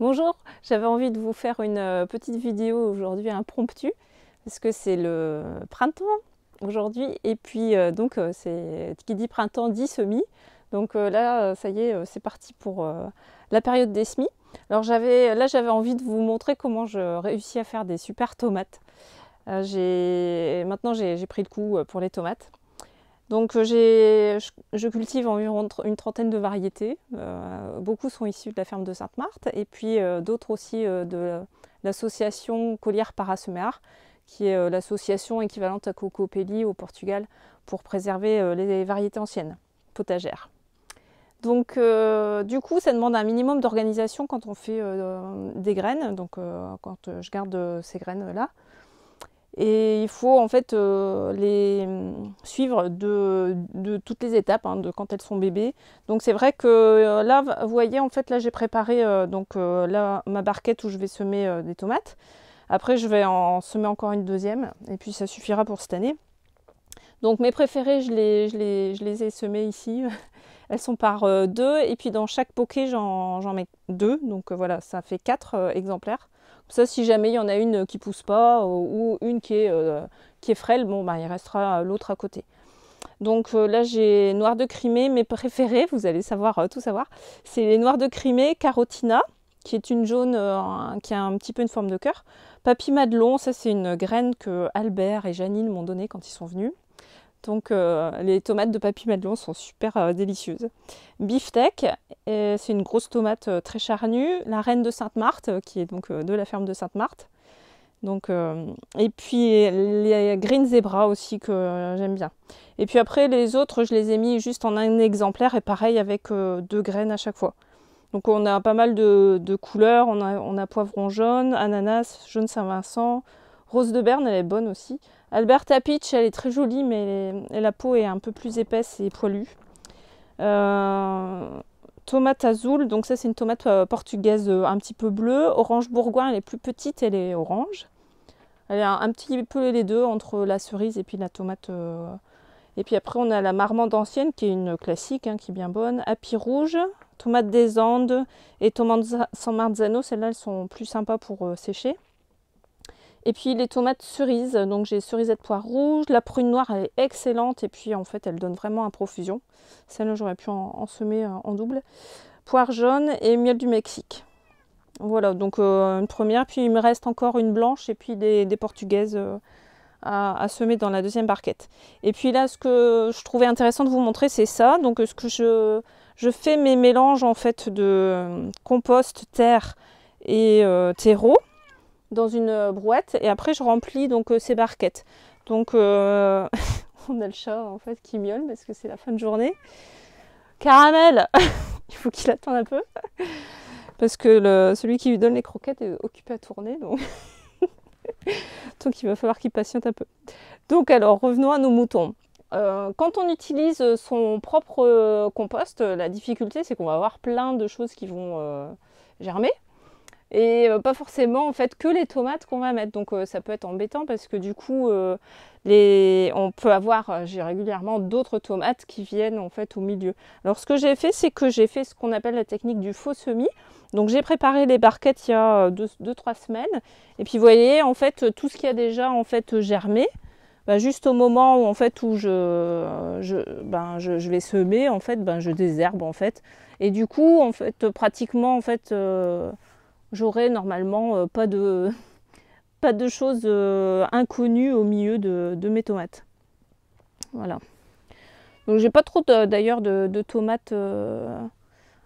Bonjour, j'avais envie de vous faire une petite vidéo aujourd'hui impromptue parce que c'est le printemps aujourd'hui et puis c'est qui dit printemps dit semis. Donc là ça y est, c'est parti pour la période des semis. Alors j'avais envie de vous montrer comment je réussis à faire des super tomates. Maintenant j'ai pris le coup pour les tomates. Donc je cultive environ une trentaine de variétés. Beaucoup sont issus de la ferme de Sainte-Marthe et puis d'autres aussi de l'association Collière Parasemear, qui est l'association équivalente à Cocopelli au Portugal pour préserver les variétés anciennes potagères. Donc du coup ça demande un minimum d'organisation quand on fait des graines, donc quand je garde ces graines là. Et il faut en fait les suivre de toutes les étapes, hein, de quand elles sont bébés. Donc c'est vrai que là, vous voyez, en fait, là j'ai préparé là ma barquette où je vais semer des tomates. Après je vais en semer encore une deuxième et puis ça suffira pour cette année. Donc mes préférées, je les ai semées ici. Elles sont par deux et puis dans chaque poquet j'en mets deux. Donc voilà, ça fait 4 exemplaires. Ça, si jamais il y en a une qui pousse pas ou une qui est frêle, bon, bah, il restera l'autre à côté. Donc là, j'ai noir de Crimée, mes préférés, vous allez savoir tout savoir. C'est les noirs de Crimée, Carotina, qui est une jaune qui a un petit peu une forme de cœur. Papy Madelon, ça c'est une graine que Albert et Janine m'ont donnée quand ils sont venus. Donc les tomates de Papy Madelon sont super délicieuses. Beefsteak, c'est une grosse tomate très charnue. La reine de Sainte-Marthe, qui est donc de la ferme de Sainte-Marthe. Donc, et puis les Green Zebra aussi que j'aime bien. Et puis après les autres, je les ai mis juste en un exemplaire et pareil avec 2 graines à chaque fois. Donc on a pas mal de couleurs, on a poivron jaune, ananas, jaune Saint-Vincent, rose de Berne, elle est bonne aussi. Alberta Peach, elle est très jolie, mais la peau est un peu plus épaisse et poilue. Tomate azul, donc ça c'est une tomate portugaise un petit peu bleue. Orange bourgoin, elle est plus petite, elle est orange. Elle est un petit peu les deux entre la cerise et puis la tomate. Et puis après on a la marmande ancienne qui est une classique, hein, qui est bien bonne. Happy rouge, tomate des Andes et tomate San Marzano, celles-là elles sont plus sympas pour sécher. Et puis les tomates cerises, donc j'ai cerisette poire rouge, la prune noire elle est excellente et puis en fait elle donne vraiment à profusion. Celle-là j'aurais pu en semer en double. Poire jaune et miel du Mexique. Voilà, donc une première, puis il me reste encore une blanche et puis des portugaises à semer dans la deuxième barquette. Et puis là ce que je trouvais intéressant de vous montrer c'est ça, donc ce que je fais mes mélanges en fait de compost, terre et terreau dans une brouette et après je remplis donc ces barquettes. Donc on a le chat en fait qui miaule parce que c'est la fin de journée. Caramel, il faut qu'il attende un peu parce que celui qui lui donne les croquettes est occupé à tourner, donc il va falloir qu'il patiente un peu. Donc alors revenons à nos moutons. Quand on utilise son propre compost, la difficulté c'est qu'on va avoir plein de choses qui vont germer. Et pas forcément en fait que les tomates qu'on va mettre, donc ça peut être embêtant parce que du coup on peut avoir, j'ai régulièrement d'autres tomates qui viennent en fait au milieu. Alors ce que j'ai fait, c'est que j'ai fait ce qu'on appelle la technique du faux semis. Donc j'ai préparé les barquettes il y a 2-3 semaines et puis vous voyez en fait tout ce qui a déjà en fait germé, bah, juste au moment où en fait où je vais semer en fait, je désherbe en fait et du coup en fait pratiquement en fait j'aurai normalement pas de choses inconnues au milieu de mes tomates. Voilà. Donc j'ai pas trop d'ailleurs de tomates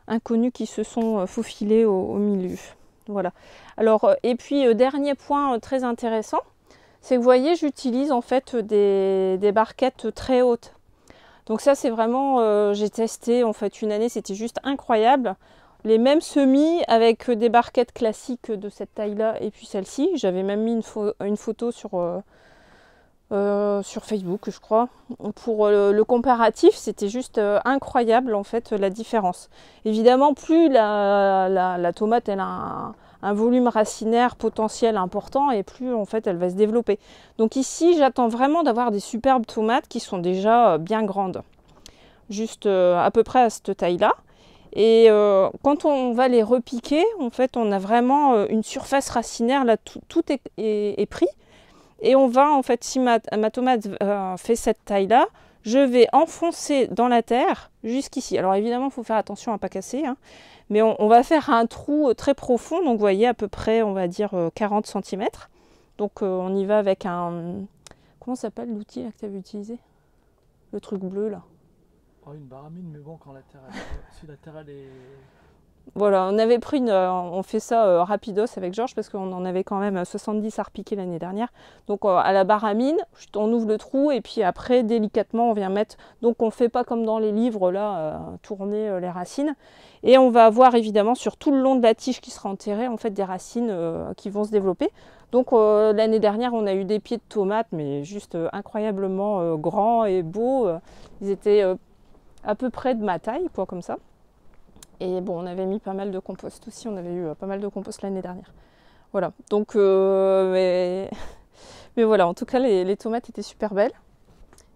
inconnues qui se sont faufilées au milieu. Voilà. Alors et puis dernier point très intéressant, c'est que vous voyez j'utilise en fait des barquettes très hautes. Donc ça c'est vraiment j'ai testé en fait une année, c'était juste incroyable. Les mêmes semis avec des barquettes classiques de cette taille-là et puis celle-ci. J'avais même mis une photo sur Facebook, je crois. Pour le comparatif, c'était juste incroyable en fait la différence. Évidemment, plus la tomate elle a un volume racinaire potentiel important et plus en fait elle va se développer. Donc ici, j'attends vraiment d'avoir des superbes tomates qui sont déjà bien grandes. Juste à peu près à cette taille-là. Et quand on va les repiquer, en fait, on a vraiment une surface racinaire, là, tout est pris. Et on va, en fait, si ma tomate fait cette taille-là, je vais enfoncer dans la terre jusqu'ici. Alors évidemment, il faut faire attention à ne pas casser, hein, mais on va faire un trou très profond, donc vous voyez à peu près, on va dire 40 cm. Donc on y va avec un... Comment s'appelle l'outil que tu avais utilisé? Le truc bleu là. Oh, une baramine, mais bon, quand la terre, si la terre elle est... Voilà, on avait pris on fait ça rapidos avec Georges parce qu'on en avait quand même 70 à repiquer l'année dernière. Donc à la baramine, on ouvre le trou et puis après délicatement on vient mettre. Donc on ne fait pas comme dans les livres là, tourner les racines. Et on va avoir évidemment sur tout le long de la tige qui sera enterrée en fait des racines qui vont se développer. Donc l'année dernière on a eu des pieds de tomates mais juste incroyablement grands et beaux. Ils étaient à peu près de ma taille quoi comme ça. Et bon, on avait mis pas mal de compost aussi, on avait eu pas mal de compost l'année dernière. Voilà, donc, mais voilà, en tout cas, les tomates étaient super belles.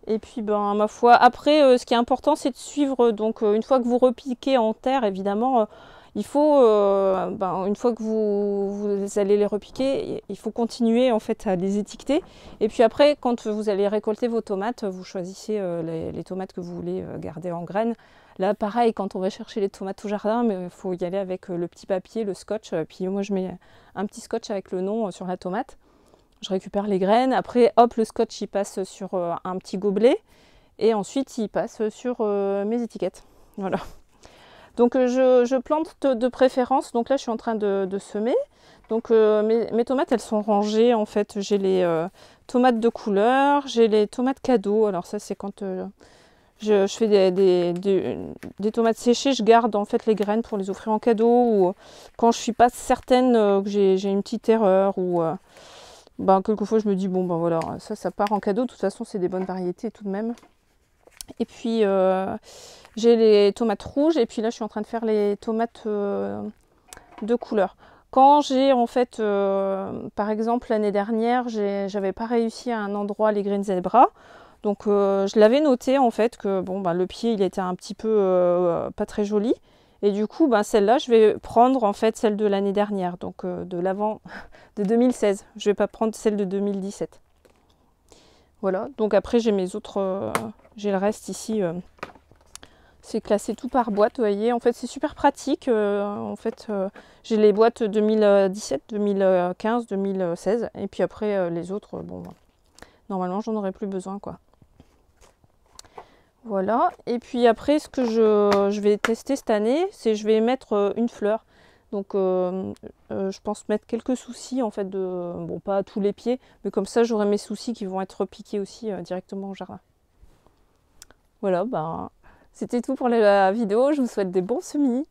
Et puis, ben, ma foi, après, ce qui est important, c'est de suivre, donc, une fois que vous repiquez en terre, évidemment, il faut, une fois que vous allez les repiquer, il faut continuer, en fait, à les étiqueter. Et puis après, quand vous allez récolter vos tomates, vous choisissez les tomates que vous voulez garder en graines. Là, pareil, quand on va chercher les tomates au jardin, mais il faut y aller avec le petit papier, le scotch. Puis moi, je mets un petit scotch avec le nom sur la tomate. Je récupère les graines. Après, hop, le scotch, il passe sur un petit gobelet. Et ensuite, il passe sur mes étiquettes. Voilà. Donc, je plante de préférence. Donc là, je suis en train de semer. Donc, mes tomates, elles sont rangées. En fait, j'ai les tomates de couleur. J'ai les tomates cadeaux. Alors ça, c'est quand... je fais des tomates séchées, je garde en fait les graines pour les offrir en cadeau ou quand je suis pas certaine que j'ai une petite erreur ou quelquefois je me dis bon ben voilà, ça part en cadeau, de toute façon c'est des bonnes variétés tout de même. Et puis j'ai les tomates rouges et puis là je suis en train de faire les tomates de couleur. Quand j'ai en fait, par exemple l'année dernière, j'avais pas réussi à un endroit les Green Zebra. Donc je l'avais noté en fait que bon, le pied il était un petit peu pas très joli. Et du coup celle-là je vais prendre en fait celle de l'année dernière, donc de l'avant de 2016. Je vais pas prendre celle de 2017. Voilà, donc après j'ai mes autres, j'ai le reste ici. C'est classé tout par boîte, vous voyez. En fait c'est super pratique. En fait j'ai les boîtes 2017, 2015, 2016. Et puis après les autres, normalement j'en aurai plus besoin quoi. Voilà, et puis après ce que je vais tester cette année, c'est je vais mettre une fleur. Donc je pense mettre quelques soucis en fait bon pas à tous les pieds, mais comme ça j'aurai mes soucis qui vont être piqués aussi directement au jardin. Voilà, c'était tout pour la vidéo, je vous souhaite des bons semis.